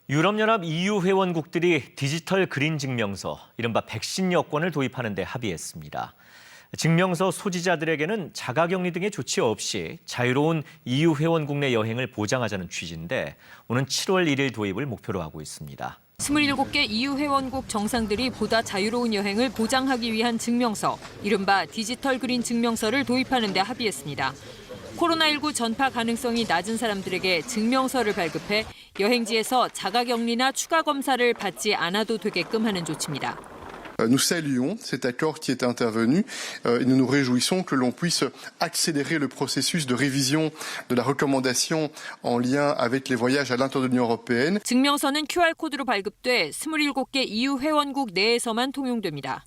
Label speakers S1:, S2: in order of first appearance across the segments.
S1: 유럽연합 EU 회원국들이 디지털 그린 증명서, 이른바 백신 여권을 도입하는 데 합의했습니다. 증명서 소지자들에게는 자가격리 등의 조치 없이 자유로운 EU 회원국 내 여행을 보장하자는 취지인데 오는 7월 1일 도입을 목표로 하고 있습니다.
S2: 27개 EU 회원국 정상들이 보다 자유로운 여행을 보장하기 위한 증명서, 이른바 디지털 그린 증명서를 도입하는 데 합의했습니다. 코로나19 전파 가능성이 낮은 사람들에게 증명서를 발급해 여행지에서 자가격리나 추가 검사를 받지 않아도 되게끔 하는 조치입니다.
S3: Nous saluons cet accord qui est intervenu et nous nous réjouissons que l'on puisse accélérer le processus de révision de la recommandation en lien avec les voyages à l'intérieur de l'Union européenne.
S2: 증명서는 QR코드로 발급돼 27개 EU 회원국 내에서만 통용됩니다.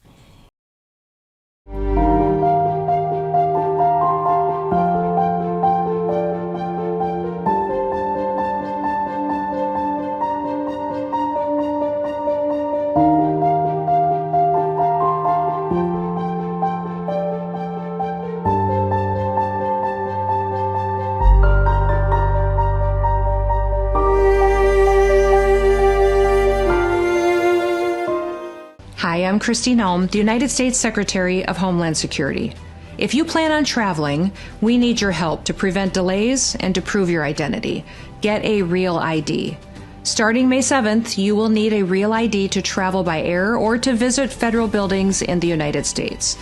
S4: Hi, I'm Christine Elm, the United States Secretary of Homeland Security. If you plan on traveling, we need your help to prevent delays and to prove your identity. Get a real ID. Starting May 7th, you will need a real ID to travel by air or to visit federal buildings in the United States.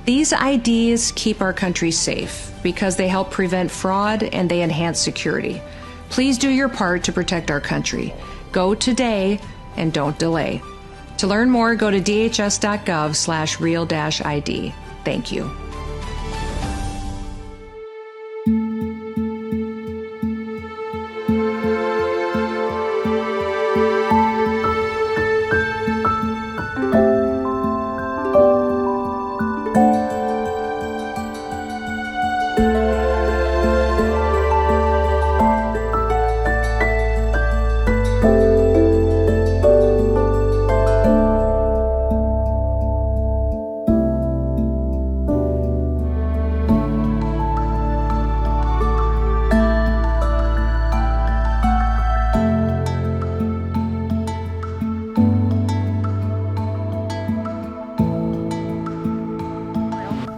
S4: These IDs keep our country safe because they help prevent fraud and they enhance security. Please do your part to protect our country. Go today and don't delay. To learn more, go to dhs.gov/real-id. Thank you.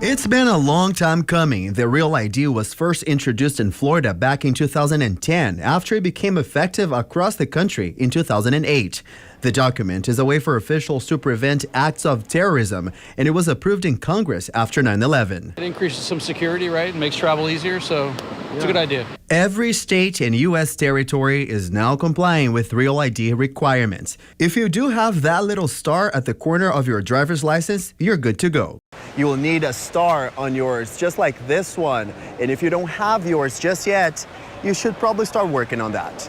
S5: It's been a long time coming. The Real ID was first introduced in Florida back in 2010 after it became effective across the country in 2008. The document is a way for officials to prevent acts of terrorism, and it was approved in Congress after 9/11.
S6: It increases some security, right, and makes travel easier, so it's a good idea.
S5: Every state and U.S. territory is now complying with Real ID requirements. If you do have that little star at the corner of your driver's license, you're good to go. You will need a star on yours, just like this one. And if you don't have yours just yet, you should probably start working on that.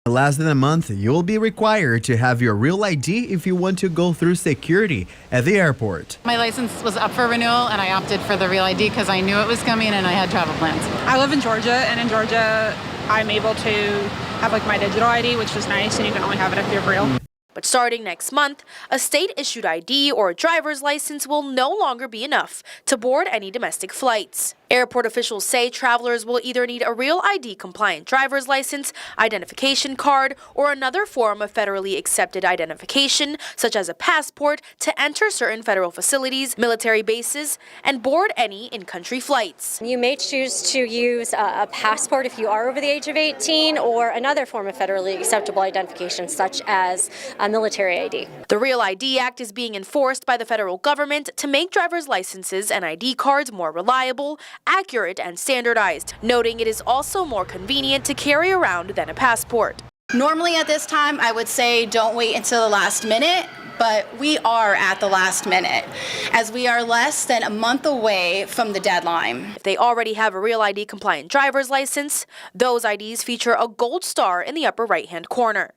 S5: Less than a month, you'll be required to have your Real ID if you want to go through security at the airport.
S7: My license was up for renewal and I opted for the Real ID because I knew it was coming and I had travel plans.
S8: I live in Georgia, and in Georgia I'm able to have my digital ID, which is nice, and you can only have it if you're real.
S9: But starting next month, a state-issued ID or a driver's license will no longer be enough to board any domestic flights. Airport officials say travelers will either need a Real ID-compliant driver's license, identification card, or another form of federally accepted identification, such as a passport, to enter certain federal facilities, military bases, and board any in-country flights.
S10: You may choose to use a passport if you are over the age of 18, or another form of federally acceptable identification, such as a military ID.
S9: The Real ID Act is being enforced by the federal government to make driver's licenses and ID cards more reliable, accurate, and standardized, noting it is also more convenient to carry around than a passport.
S7: Normally at this time, I would say don't wait until the last minute, but we are at the last minute, as we are less than a month away from the deadline.
S9: If they already have a Real ID compliant driver's license, those IDs feature a gold star in the upper right-hand corner.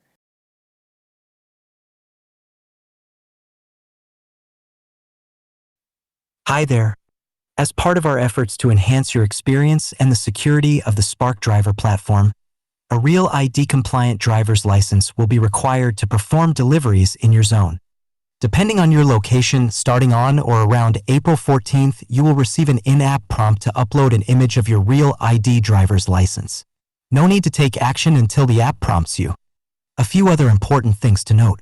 S11: Hi there. As part of our efforts to enhance your experience and the security of the Spark Driver platform, a Real ID-compliant driver's license will be required to perform deliveries in your zone. Depending on your location, starting on or around April 14th, you will receive an in-app prompt to upload an image of your Real ID driver's license. No need to take action until the app prompts you. A few other important things to note.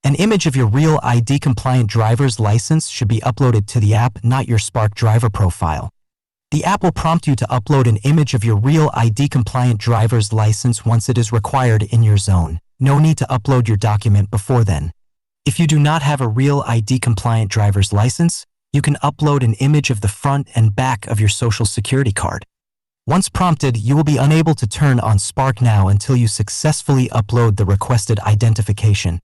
S11: An image of your real ID-compliant driver's license should be uploaded to the app, not your Spark driver profile. The app will prompt you to upload an image of your real ID-compliant driver's license once it is required in your zone. No need to upload your document before then. If you do not have a real ID-compliant driver's license, you can upload an image of the front and back of your Social Security card. Once prompted, you will be unable to turn on Spark Now until you successfully upload the requested identification.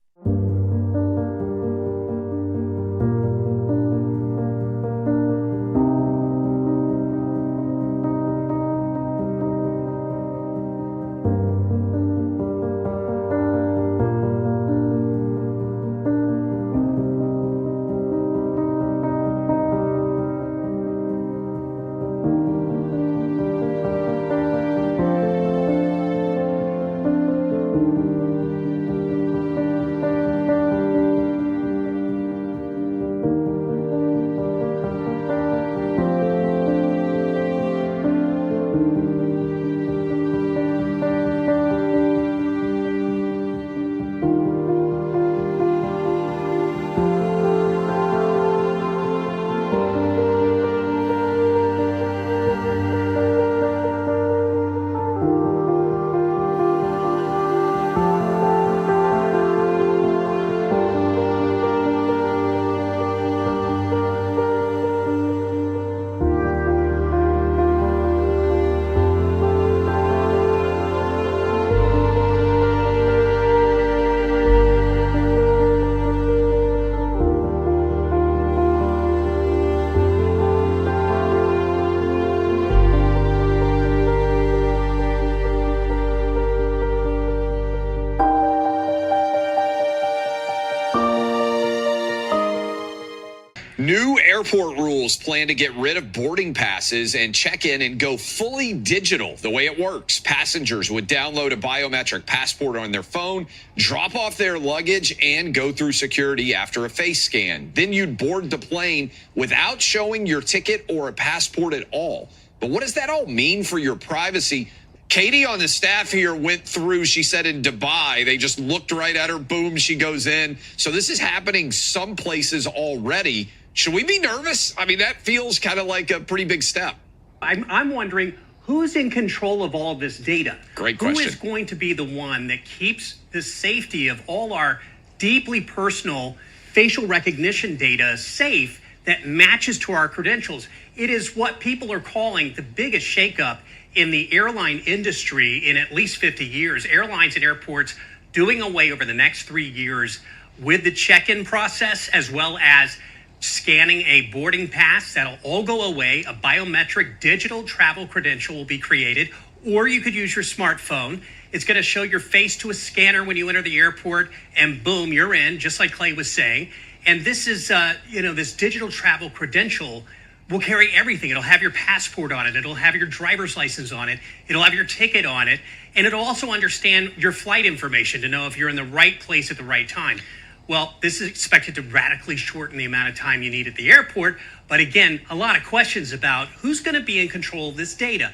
S12: New airport rules plan to get rid of boarding passes and check-in and go fully digital. The way it works, passengers would download a biometric passport on their phone, drop off their luggage, and go through security after a face scan. Then you'd board the plane without showing your ticket or a passport at all. But what does that all mean for your privacy? Katie on the staff here went through, she said in Dubai, they just looked right at her, boom, she goes in. So this is happening some places already. Should we be nervous? I mean, that feels kind of like a pretty big step.
S13: I'm wondering who's in control of all this data?
S12: Great question.
S13: Who is going to be the one that keeps the safety of all our deeply personal facial recognition data safe that matches to our credentials? It is what people are calling the biggest shakeup in the airline industry in at least 50 years. Airlines and airports doing away over the next 3 years with the check-in process, as well as scanning a boarding pass. That'll all go away. A biometric digital travel credential will be created, or you could use your smartphone. It's going to show your face to a scanner when you enter the airport, and boom, you're in, just like Clay was saying. And this is, this digital travel credential will carry everything. It'll have your passport on it. It'll have your driver's license on it. It'll have your ticket on it. And it'll also understand your flight information to know if you're in the right place at the right time. Well, this is expected to radically shorten the amount of time you need at the airport. But again, a lot of questions about who's going to be in control of this data.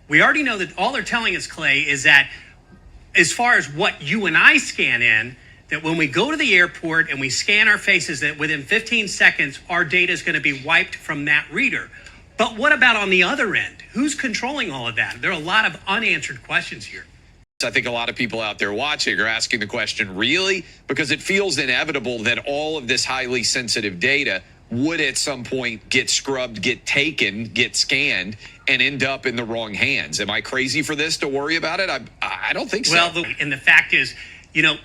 S13: We already know that all they're telling us, Clay, is that as far as what you and I scan in, that when we go to the airport and we scan our faces, that within 15 seconds, our data is going to be wiped from that reader. But what about on the other end? Who's controlling all of that? There are a lot of unanswered questions here.
S12: I think a lot of people out there watching are asking the question, really? Because it feels inevitable that all of this highly sensitive data would at some point get scrubbed, get taken, get scanned, and end up in the wrong hands. Am I crazy for this to worry about it? I don't think so.
S13: Well, and the fact is,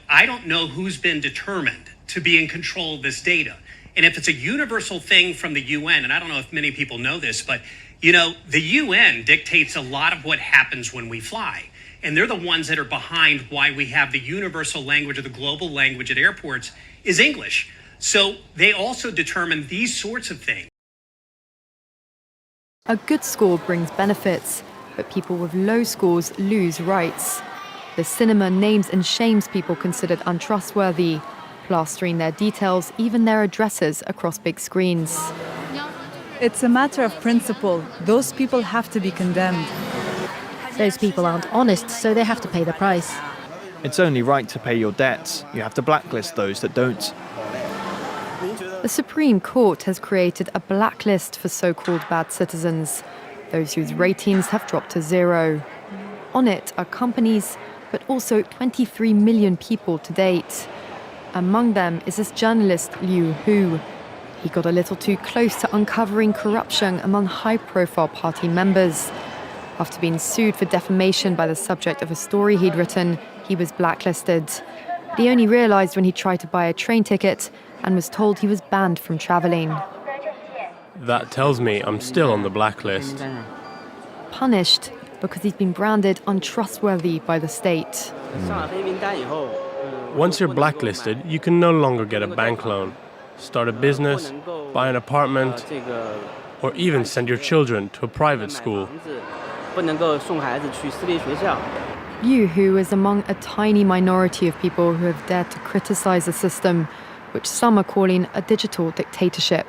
S13: I don't know who's been determined to be in control of this data. And if it's a universal thing from the UN, and I don't know if many people know this, but, the UN dictates a lot of what happens when we fly. And they're the ones that are behind why we have the universal language or the global language at airports is English. So they also determine these sorts of things.
S14: A good score brings benefits, but people with low scores lose rights. The cinema names and shames people considered untrustworthy, plastering their details, even their addresses, across big screens.
S15: It's a matter of principle. Those people have to be condemned.
S16: Those people aren't honest, so they have to pay the price. It's only right to pay your debts. You have to blacklist those that don't.
S14: The Supreme Court has created a blacklist for so-called bad citizens, those whose ratings have dropped to zero. On it are companies, but also 23 million people to date. Among them is this journalist Liu Hu. He got a little too close to uncovering corruption among high-profile party members. After being sued for defamation by the subject of a story he'd written, he was blacklisted. But he only realized when he tried to buy a train ticket and was told he was banned from traveling.
S17: That tells me I'm still on the blacklist.
S14: Punished because he's been branded untrustworthy by the state.
S17: Once you're blacklisted, you can no longer get a bank loan, start a business, buy an apartment, or even send your children to a private school.
S14: Liu Hu is among a tiny minority of people who have dared to criticize the system, which some are calling a digital dictatorship.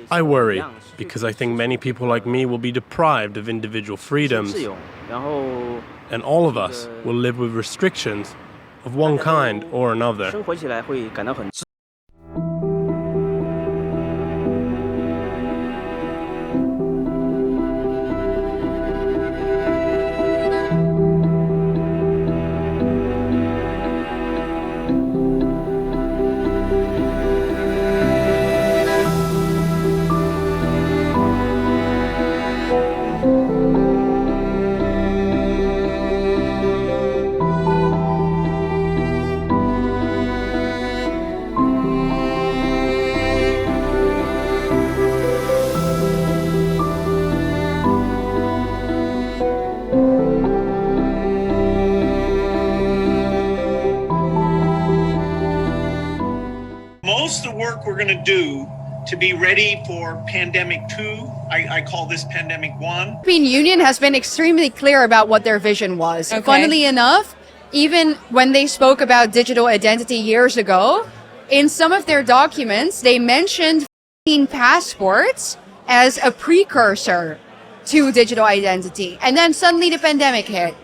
S17: I worry, because I think many people like me will be deprived of individual freedoms, and all of us will live with restrictions of one kind or another.
S18: Most of the work we're going to do to be ready for pandemic 2, I call this pandemic 1.
S19: The European Union has been extremely clear about what their vision was. Okay. Funnily enough, even when they spoke about digital identity years ago, in some of their documents, they mentioned passports as a precursor to digital identity. And then suddenly the pandemic hit.